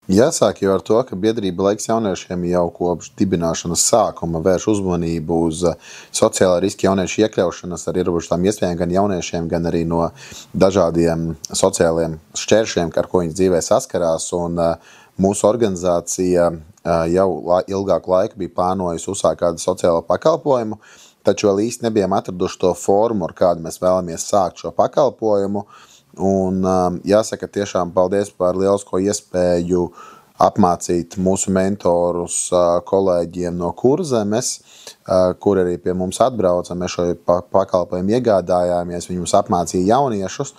Jāsāk jau ar to, ka biedrība Laiks jauniešiem jau kopš dibināšanas sākuma vērš uzmanību uz sociālā riska jauniešu iekļaušanas ar ierobežotām iespējām gan jauniešiem, gan arī no dažādiem sociāliem šķēršļiem, ar ko viņi dzīvē saskarās. Un mūsu organizācija jau ilgāku laiku bija plānojusi uzsākt kādu sociālo pakalpojumu, taču vēl īsti nebijām atraduši to formu, ar kādu mēs vēlamies sākt šo pakalpojumu. Un jāsaka tiešām paldies par lielisko iespēju apmācīt mūsu mentorus kolēģiem no Kurzemes, kur arī pie mums atbrauca. Mēs šo pakalpojumu iegādājāmies, viņi mums apmācīja jauniešus.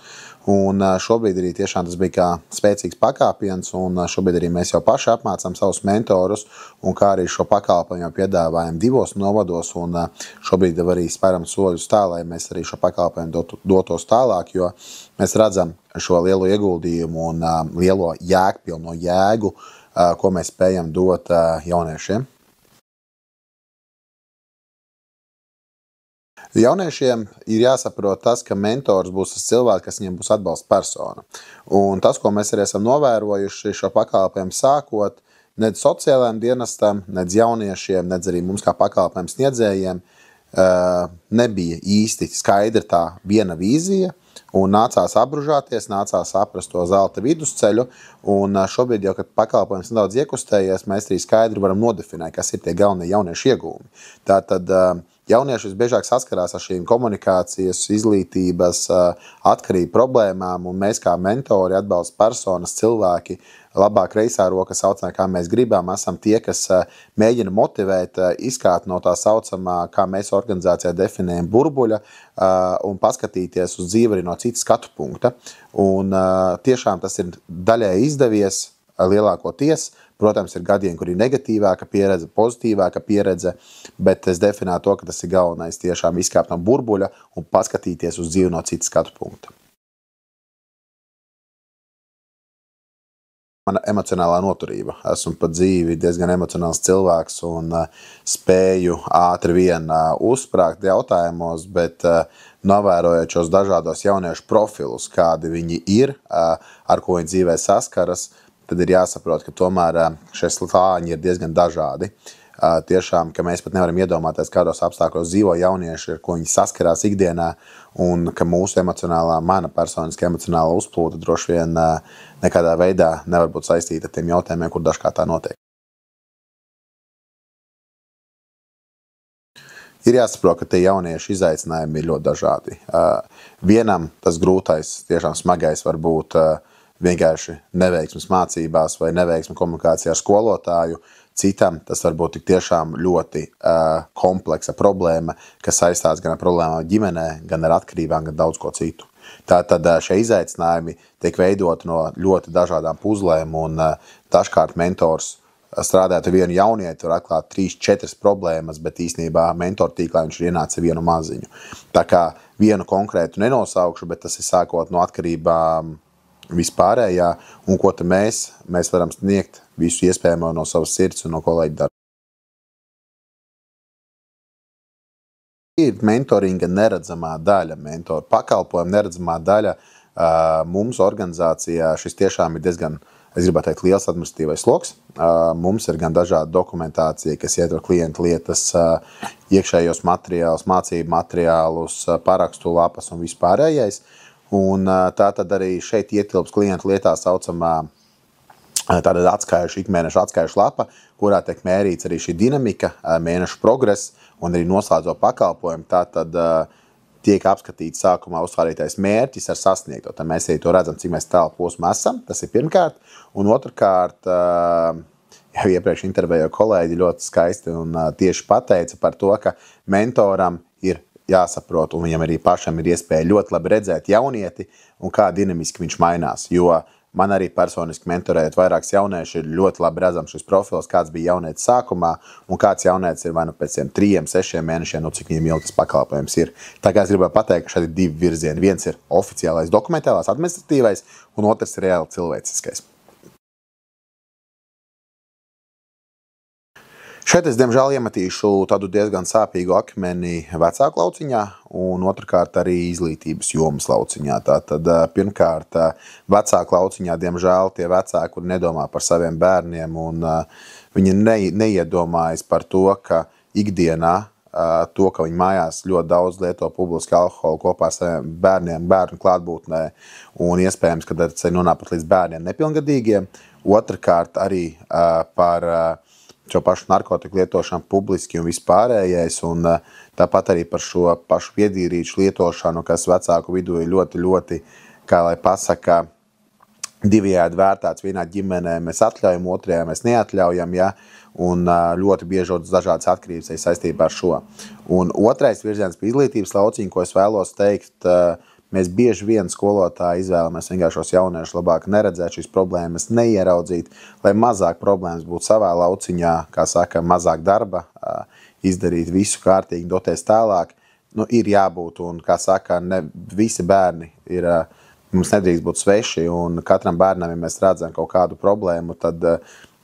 Un šobrīd arī tiešām tas bija kā spēcīgs pakāpiens, un šobrīd arī mēs jau paši apmācām savus mentorus, un kā arī šo pakalpojumu jau piedāvājam 2 novados, un šobrīd arī spēram soļus tā, lai mēs arī šo pakalpojumu dotos tālāk, jo mēs redzam šo lielo ieguldījumu un lielo jēgpilno jēgu, ko mēs spējam dot jauniešiem. Jauniešiem ir jāsaprot tas, ka mentors būs tas cilvēks, kas viņiem būs atbalsta persona. Un tas, ko mēs arī esam novērojuši šo pakalpojumu sākot, nedz sociālajiem dienestam, nedz jauniešiem, nedz arī mums kā pakalpojumu sniedzējiem, nebija īsti skaidra tā viena vīzija, un nācās apbružāties, nācās saprast to zelta vidusceļu, un šobrīd jau, kad pakalpojums nedaudz iekustējies, mēs arī skaidri varam nodefinēt, kas ir tie galvenie jauniešu iegūmi. Tātad jaunieši visbiežāk saskarās ar šīm komunikācijas, izglītības, atkarību problēmām, un mēs kā mentori, atbalsta personas, cilvēki, labā kreisā roka saucamā, kā mēs gribam, esam tie, kas mēģina motivēt, izkāpt no tā saucamā, kā mēs organizācijā definējam, burbuļa, un paskatīties uz dzīvi arī no citas skatu punkta. Un tiešām tas ir daļai izdevies, lielākoties. Protams, ir gadiem, kur ir negatīvāka pieredze, pozitīvāka pieredze, bet es definēju to, ka tas ir galvenais tiešām izkāpt no burbuļa un paskatīties uz dzīvi no citas skatu punkta. Mana emocionālā noturība. Esmu pa dzīvi diezgan emocionāls cilvēks un spēju ātri vien uzsprāgt jautājumos, bet novērojot šos dažādos jauniešu profilus, kādi viņi ir, ar ko viņi dzīvē saskaras, tad ir jāsaprot, ka tomēr šie slāņi ir diezgan dažādi. Tiešām, ka mēs pat nevaram iedomāties, kādos apstākļos dzīvo jaunieši, ar ko viņi saskarās ikdienā, un ka mūsu mana personiska emocionāla uzplūde droši vien nekādā veidā nevar būt saistīta ar tiem jautājumiem, kur dažkārt tā notiek. Ir jāsaprot, ka tie jaunieši izaicinājumi ir ļoti dažādi. Vienam tas grūtais, tiešām smagais var būt vienkārši neveiksmes mācībās vai neveiksme komunikācijā ar skolotāju. Citam tas var būt tik tiešām ļoti kompleksa problēma, kas saistās gan ar problēmām ģimenē, gan ar atkarībām, gan daudz ko citu. Tātad šie izaicinājumi tiek veidoti no ļoti dažādām puzlēm, un dažkārt mentors strādājot ar vienu jaunieti var atklāt 3-4 problēmas, bet īstenībā mentoru tīklā viņš ir ienācis vienu maziņu. Tā kā vienu konkrētu nenosaukšu, bet tas ir sākot no atkarībām vispārējā, un ko te mēs varam sniegt visu iespējamo no savas sirds un no kolēģi darba. Ir mentoringa neredzamā daļa, mentoru pakalpojuma neredzamā daļa. Mums organizācijā šis tiešām ir diezgan, es gribētu teikt, liels administratīvais sloks. Mums ir gan dažāda dokumentācija, kas ietver klientu lietas, iekšējos materiālus, mācību materiālus, parakstu lapas un vispārējais. Un tā tad arī šeit ietilps klientu lietā saucamā tāda ikmēneša atskaišu lapa, kurā tiek mērīts arī šī dinamika, mēnešu progress un arī noslēdzo pakalpojumu. Tā tad tiek apskatīts sākumā uzstādītais mērķis ar sasniegto. Tad mēs arī to redzam, cik mēs tālu posmā esam. Tas ir pirmkārt. Un otrkārt, jau iepriekš intervējo kolēģi ļoti skaisti un tieši pateica par to, ka mentoram ir jāsaprot, un viņam arī pašam ir iespēja ļoti labi redzēt jaunieti un kā dinamiski viņš mainās. Jo man arī personiski mentorējot vairākus jaunieši ir ļoti labi redzams šis profils, kāds bija jaunietis sākumā un kāds jaunietis ir vai nu pēc 3-6 mēnešiem, cik viņam ilgs pakalpojums ir. Tā kā es gribēju pateikt, ka šeit ir 2 virzieni. Viens ir oficiālais dokumentālās administratīvais un otrs ir reāli cilvēciskais. Šeit es, diemžēl, iemetīšu tādu diezgan sāpīgu akmeni vecāku lauciņā un otrkārt arī izglītības jomas lauciņā. Tātad, pirmkārt, vecāku lauciņā, diemžēl, tie vecāki, kuri nedomā par saviem bērniem un viņi neiedomājas par to, ka ikdienā to, ka viņi mājās ļoti daudz lieto publiski alkoholu kopā ar saviem bērniem, bērnu klātbūtnē un iespējams, ka tas nonāk pat līdz bērniem nepilngadīgiem. Otrkārt arī par šo pašu narkotiku lietošanu publiski un vispārējais, un tāpat arī par šo pašu viedierīču lietošanu, kas vecāku vidū ir ļoti, kā lai pasaka, divējādi vērtēts. Vienā ģimenē mēs atļaujam, otrajā mēs neatļaujam, ja? Un ļoti biežotas dažādas atkarības saistībā ar šo. Un otrais virziens pie izglītības lauciņa, ko es vēlos teikt, mēs bieži vien skolotāji izvēlamies vienkārši šos jauniešus labāk neredzēt, šīs problēmas neieraudzīt, lai mazāk problēmas būtu savā lauciņā, kā saka, mazāk darba, izdarīt visu kārtīgi, doties tālāk. Nu, ir jābūt, un, kā saka, ne visi bērni ir, mums nedrīkst būt sveši, un katram bērnam, ja mēs redzam kaut kādu problēmu, tad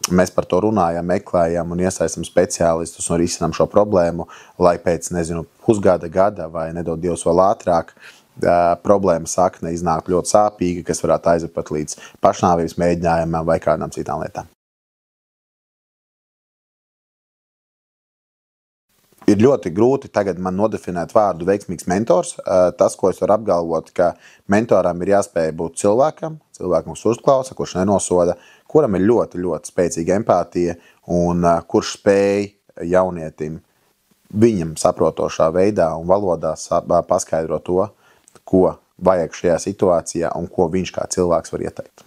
mēs par to runājam, meklējam un iesaistam speciālistus un risinām šo problēmu, lai pēc, pusgada, gada vai nedod Dievs vēl ātrāk, problēma sakne iznāk ļoti sāpīga, kas varētu aizvest pat līdz pašnāvības mēģinājumam vai kādām citām lietām. Ir ļoti grūti tagad man nodefinēt vārdu veiksmīgs mentors. Tas, ko es varu apgalvot, ka mentoram ir jāspēj būt cilvēkam, kurš uzklausa, kurš nenosoda, kuram ir ļoti spēcīga empātija un kurš spēj jaunietim viņam saprotošā veidā un valodā paskaidrot to, ko vajag šajā situācijā un ko viņš kā cilvēks var ieteikt.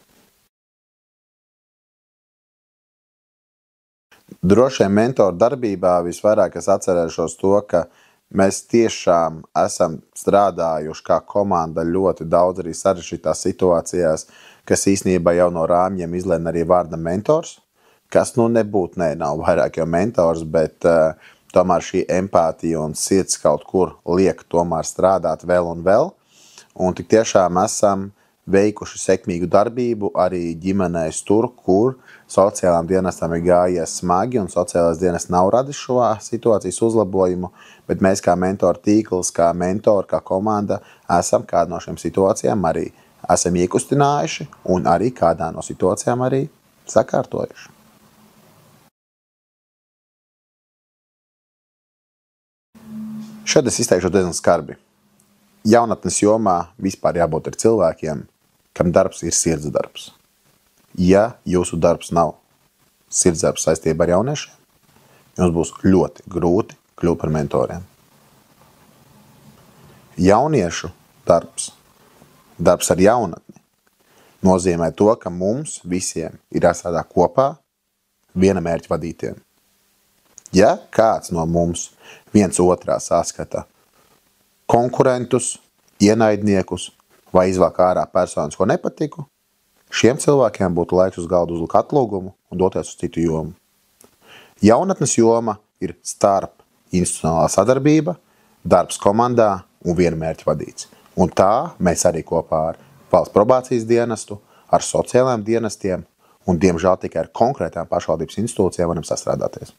Droši vien mentoru darbībā visvairāk es atcerēšos to, ka mēs tiešām esam strādājuši kā komanda ļoti daudz arī sarežģītās situācijās, kas īstenībā jau no rāmjiem izlēma arī vārda mentors, kas nebūtu, nav vairāk jau mentors, bet tomēr šī empātija un sirds kaut kur liek tomēr strādāt vēl un vēl. Un tik tiešām esam veikuši sekmīgu darbību arī ģimenēs tur, kur sociālām dienestām ir gājies smagi un sociālās dienas nav radis šo situācijas uzlabojumu, bet mēs kā mentoru tīkls, kā mentori, kā komanda esam kādu no šiem situācijām arī esam iekustinājuši un arī kādā no situācijām arī sakārtojuši. Šeit es izteikšu diezgan skarbi. Jaunatnes jomā vispār jābūt ar cilvēkiem, kam darbs ir sirds darbs. Ja jūsu darbs nav sirds darbs saistībā ar jauniešiem, jums būs ļoti grūti kļūt par mentoriem. Jauniešu darbs ar jaunatni, nozīmē to, ka mums visiem ir jāstrādā kopā viena mērķa vadītiem. Ja kāds no mums viens otrā saskata konkurentus, ienaidniekus vai izvāk ārā personas, ko nepatiku, šiem cilvēkiem būtu laiks uz galdu uzlikt atlūgumu un doties uz citu jomu. Jaunatnes joma ir starp institucionālā sadarbība, darbs komandā un viena mērķa vadīts. Un tā mēs arī kopā ar valsts probācijas dienestu, ar sociālajiem dienestiem un, diemžēl, tikai ar konkrētām pašvaldības institūcijām varam sastrādāties.